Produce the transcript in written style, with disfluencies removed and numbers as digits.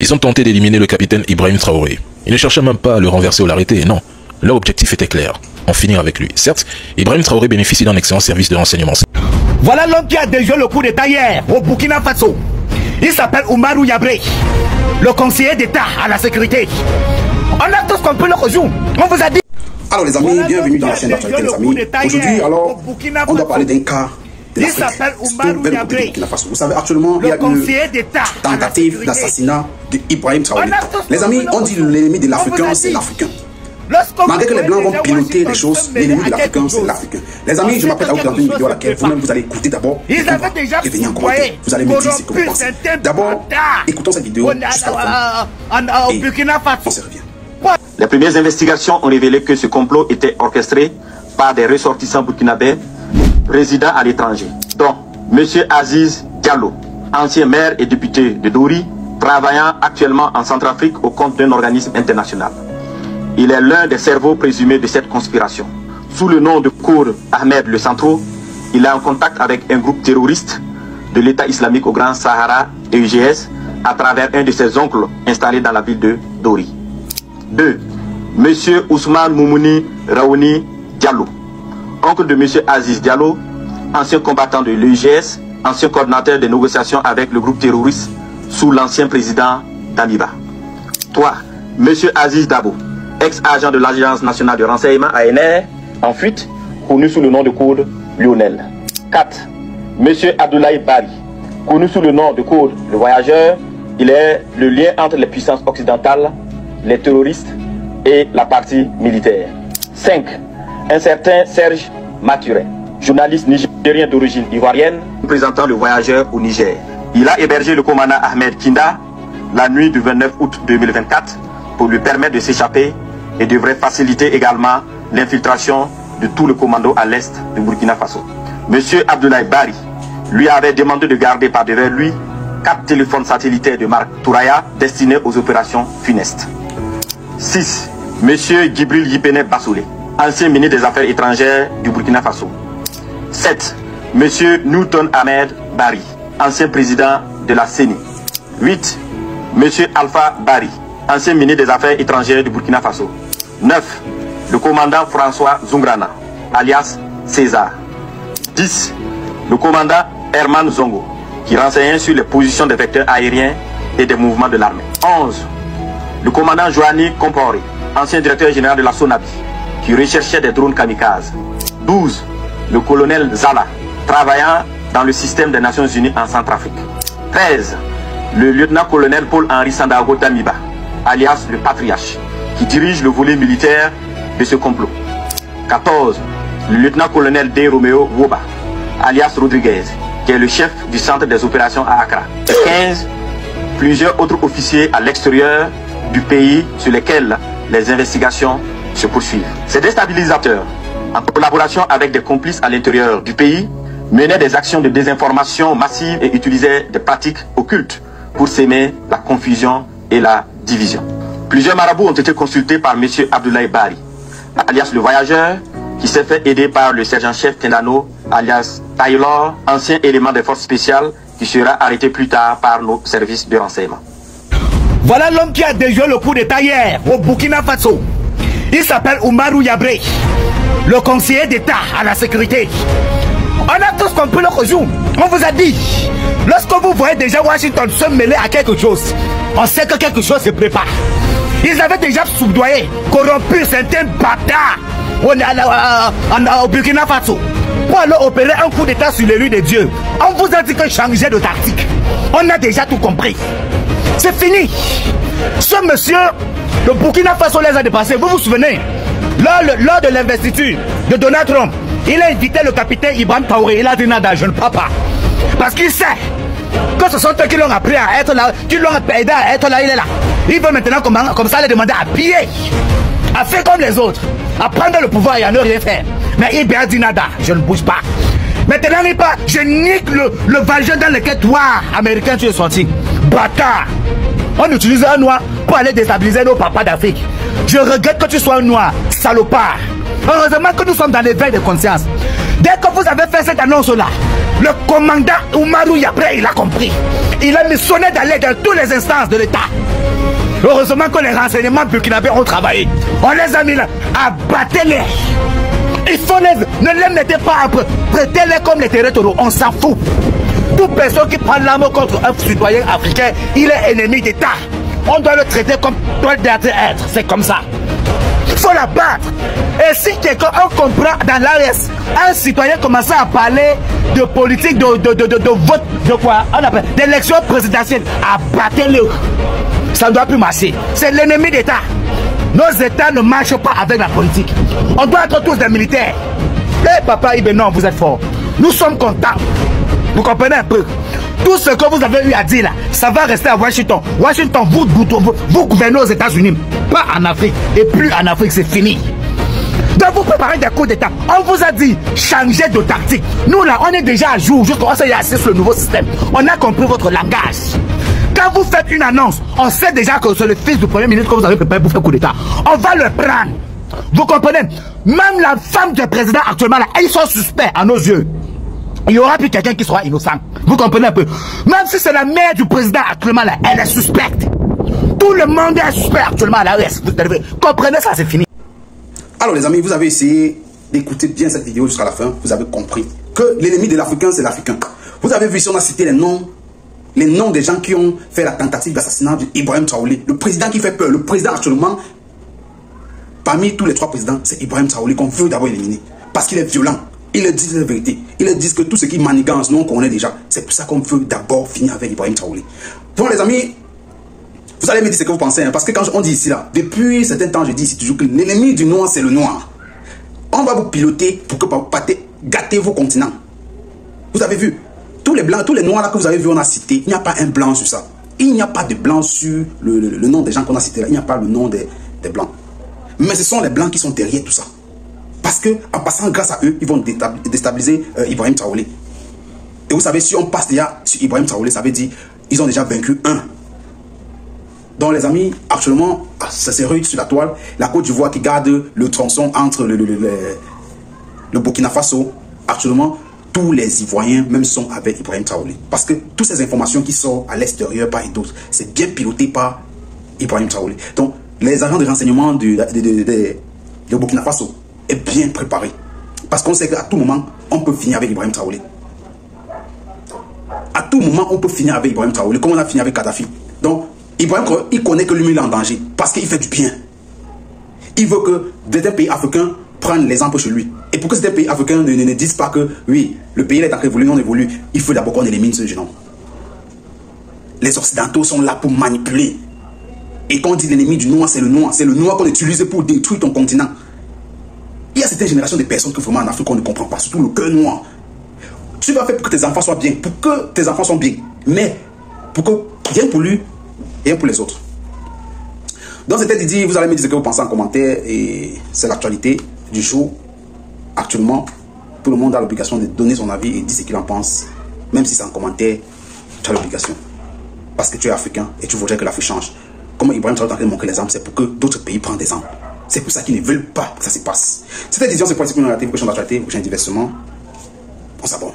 Ils ont tenté d'éliminer le capitaine Ibrahim Traoré. Ils ne cherchaient même pas à le renverser ou l'arrêter, non. Leur objectif était clair, en finir avec lui. Certes, Ibrahim Traoré bénéficie d'un excellent service de renseignement. Voilà l'homme qui a déjoué le coup d'État hier au Burkina Faso. Il s'appelle Oumarou Yabré, le conseiller d'État à la sécurité. On a tous compris le jour. On vous a dit. Alors les amis, bienvenue dans la chaîne d'actualité les amis. Aujourd'hui, alors, on doit parler d'un cas de l'Afrique, surtout vers le Burkina Faso. Vous savez, actuellement, il y a une tentative d'assassinat d'Ibrahim Traoré. Les amis, on dit l'ennemi de l'Africain, c'est l'Africain. Malgré que les Blancs vont piloter les choses, l'ennemi de l'Africain, c'est l'Africain. Les amis, je m'apprête à vous présenter une vidéo à laquelle vous-même vous allez écouter d'abord et revenir en commentaire. Vous allez me dire ce que vous pensez. D'abord, écoutons cette vidéo jusqu'à la fin. Et on se revient. Les premières investigations ont révélé que ce complot était orchestré par des ressortissants burkinabés résidant à l'étranger, dont M. Aziz Diallo, ancien maire et député de Dori, travaillant actuellement en Centrafrique au compte d'un organisme international. Il est l'un des cerveaux présumés de cette conspiration. Sous le nom de code Ahmed Le Centro, il est en contact avec un groupe terroriste de l'État islamique au Grand Sahara, EUGS, à travers un de ses oncles installé dans la ville de Dori. 2. M. Ousmane Moumouni Raouni Diallo, oncle de M. Aziz Diallo, ancien combattant de l'EUGS, ancien coordinateur des négociations avec le groupe terroriste sous l'ancien président Damiba. 3. M. Aziz Dabo, ex-agent de l'Agence nationale de renseignement ANR, en fuite, connu sous le nom de code Lionel. 4. M. Abdoulaye Bari, connu sous le nom de code Le Voyageur, il est le lien entre les puissances occidentales, les terroristes et la partie militaire. 5. Un certain Serge Maturin, journaliste nigérien d'origine ivoirienne, représentant Le Voyageur au Niger. Il a hébergé le commandant Ahmed Kinda la nuit du 29 août 2024 pour lui permettre de s'échapper et devrait faciliter également l'infiltration de tout le commando à l'est du Burkina Faso. M. Abdoulaye Bari lui avait demandé de garder par devers lui 4 téléphones satellitaires de marque Touraya destinés aux opérations funestes. 6. M. Djibril Yipene Bassoulé, ancien ministre des Affaires étrangères du Burkina Faso. 7. M. Newton Ahmed Bari, ancien président de la CENI. 8. M. Alpha Bari, ancien ministre des Affaires étrangères du Burkina Faso. 9. Le commandant François Zungrana, alias César. 10. Le commandant Herman Zongo, qui renseignait sur les positions des vecteurs aériens et des mouvements de l'armée. 11. Le commandant Joanny Compaoré, ancien directeur général de la SONABI, qui recherchait des drones kamikazes. 12. Le colonel Zala, travaillant dans le système des Nations Unies en Centrafrique. 13. Le lieutenant-colonel Paul-Henri Sandaogo Damiba, alias le Patriarche, qui dirige le volet militaire de ce complot. 14. Le lieutenant-colonel D. Romeo Woba, alias Rodriguez, qui est le chef du centre des opérations à Accra. 15. Plusieurs autres officiers à l'extérieur du pays sur lesquels les investigations se poursuivent. Ces déstabilisateurs, en collaboration avec des complices à l'intérieur du pays, menaient des actions de désinformation massive et utilisaient des pratiques occultes pour s'aimer la confusion et la division. Plusieurs marabouts ont été consultés par M. Abdoulaye Bari, alias le Voyageur, qui s'est fait aider par le sergent-chef Tendano, alias Taylor, ancien élément des forces spéciales, qui sera arrêté plus tard par nos services de renseignement. Voilà l'homme qui a déjoué le coup d'État hier au Burkina Faso. Il s'appelle Oumarou Yabré, le conseiller d'État à la sécurité. On a tous compris le jour. On vous a dit, lorsque vous voyez déjà Washington se mêler à quelque chose, on sait que quelque chose se prépare. Ils avaient déjà soudoyé, corrompu certains bâtards au Burkina Faso pour aller opérer un coup d'État sur l'élu de Dieu. On vous a dit que changer de tactique. On a déjà tout compris. C'est fini. Ce monsieur, le Burkina Faso les a dépassés. Vous vous souvenez, lors de l'investiture de Donald Trump, il a invité le capitaine Ibrahim Traoré. Il a dit nada, je ne crois pas. Parce qu'il sait que ce sont eux qui l'ont appris à être là, qui l'ont aidé à être là, il est là. Il veut maintenant comme ça les demander à piller, à faire comme les autres, à prendre le pouvoir et à ne rien faire. Mais il a dit nada, je ne bouge pas. Maintenant, il part, je nique le vagin dans lequel toi, américain, tu es sorti. Bâtard. On utilise un noir pour aller déstabiliser nos papas d'Afrique. Je regrette que tu sois un noir, salopard. Heureusement que nous sommes dans l'éveil de conscience. Dès que vous avez fait cette annonce-là, le commandant Oumarou Yabré, il a compris. Il a missionné d'aller dans toutes les instances de l'État Heureusement que les renseignements burkinabés ont travaillé. On les a mis là, abattez-les. Il faut les... Ne les mettez pas à prêtez-les comme les territoires. On s'en fout. Toute personne qui prend l'arme contre un citoyen africain, il est ennemi d'État. On doit le traiter comme doit être. C'est comme ça. Il faut la battre. Et si quelqu'un comprend dans l'AS, un citoyen commence à parler de politique, de vote, de quoi on appelle d'élection présidentielle, abattez-le. Ça ne doit plus marcher. C'est l'ennemi d'État. Nos États ne marchent pas avec la politique. On doit être tous des militaires. Eh papa, non, vous êtes fort. Nous sommes contents. Vous comprenez un peu? Tout ce que vous avez eu à dire là, ça va rester à Washington. Washington, vous gouvernez aux États-Unis, pas en Afrique. Et plus en Afrique, c'est fini. Donc vous préparez des coups d'État. On vous a dit, changez de tactique. Nous là, on est déjà à jour, jusqu'à ce qu'on s'est assis sur le nouveau système. On a compris votre langage. Quand vous faites une annonce, on sait déjà que c'est le fils du Premier ministre que vous avez préparé pour faire coup d'État. On va le prendre. Vous comprenez? Même la femme du président actuellement là, ils sont suspects à nos yeux. Il n'y aura plus quelqu'un qui sera innocent. Vous comprenez un peu? Même si c'est la mère du président actuellement là, elle est suspecte. Tout le monde est suspect actuellement à la RS. Vous comprenez ça, c'est fini. Alors les amis, vous avez essayé d'écouter bien cette vidéo jusqu'à la fin. Vous avez compris que l'ennemi de l'Africain, c'est l'Africain. Vous avez vu si on a cité les noms des gens qui ont fait la tentative d'assassinat d'Ibrahim Traoré. Le président qui fait peur, le président actuellement, parmi tous les 3 présidents, c'est Ibrahim Traoré qu'on veut d'abord éliminer. Parce qu'il est violent. Ils le disent la vérité. Ils le disent que tout ce qui manigance, nous on connaît déjà. C'est pour ça qu'on veut d'abord finir avec Ibrahim Traoré. Donc les amis, vous allez me dire ce que vous pensez. Hein, parce que quand on dit ici là, depuis un certain temps, je dis ici toujours que l'ennemi du noir, c'est le noir. On va vous piloter pour que vous gâtez vos continents. Vous avez vu, tous les blancs, tous les noirs là que vous avez vu, on a cité, il n'y a pas un blanc sur ça. Il n'y a pas de blanc sur le nom des gens qu'on a cités là. Il n'y a pas le nom des blancs. Mais ce sont les blancs qui sont derrière tout ça. Parce que en passant grâce à eux, ils vont déstabiliser Ibrahim Traoré. Et vous savez, si on passe déjà sur Ibrahim Traoré, ça veut dire ils ont déjà vaincu un. Donc les amis, actuellement, ça s'est réussi sur la toile. La Côte d'Ivoire qui garde le tronçon entre le Burkina Faso. Actuellement, tous les Ivoiriens même sont avec Ibrahim Traoré. Parce que toutes ces informations qui sortent à l'extérieur par et d'autres, c'est bien piloté par Ibrahim Traoré. Donc les agents de renseignement de Burkina Faso est bien préparé. Parce qu'on sait qu'à tout moment, on peut finir avec Ibrahim Traoré. À tout moment, on peut finir avec Ibrahim Traoré, comme on a fini avec Kadhafi. Donc, Ibrahim Traoré, il connaît que lui, il est en danger. Parce qu'il fait du bien. Il veut que des pays africains prennent l'exemple chez lui. Et pour que ces pays africains ne disent pas que, oui, le pays est en révolu, non évolue, il faut d'abord qu'on élimine ce jeune homme. Les Occidentaux sont là pour manipuler. Et quand on dit l'ennemi du noir, c'est le noir. C'est le noir qu'on utilise pour détruire ton continent. Il y a certaines générations de personnes que vraiment en Afrique on ne comprend pas, surtout le cœur noir. Tu vas faire pour que tes enfants soient bien, pour que tes enfants soient bien, mais pour que rien pour lui, rien pour les autres. Donc c'était dit, vous allez me dire ce que vous pensez en commentaire et c'est l'actualité du jour. Actuellement, tout le monde a l'obligation de donner son avis et dire ce qu'il en pense, même si c'est en commentaire, tu as l'obligation. Parce que tu es africain et tu voudrais que l'Afrique change. Comment Ibrahim Traoré t'a montré l'exemple, c'est pour que d'autres pays prennent des exemples. C'est pour ça qu'ils ne veulent pas que ça se passe. Cette édition, c'est pour la question d'actualité, prochain divertissement. On s'abonne.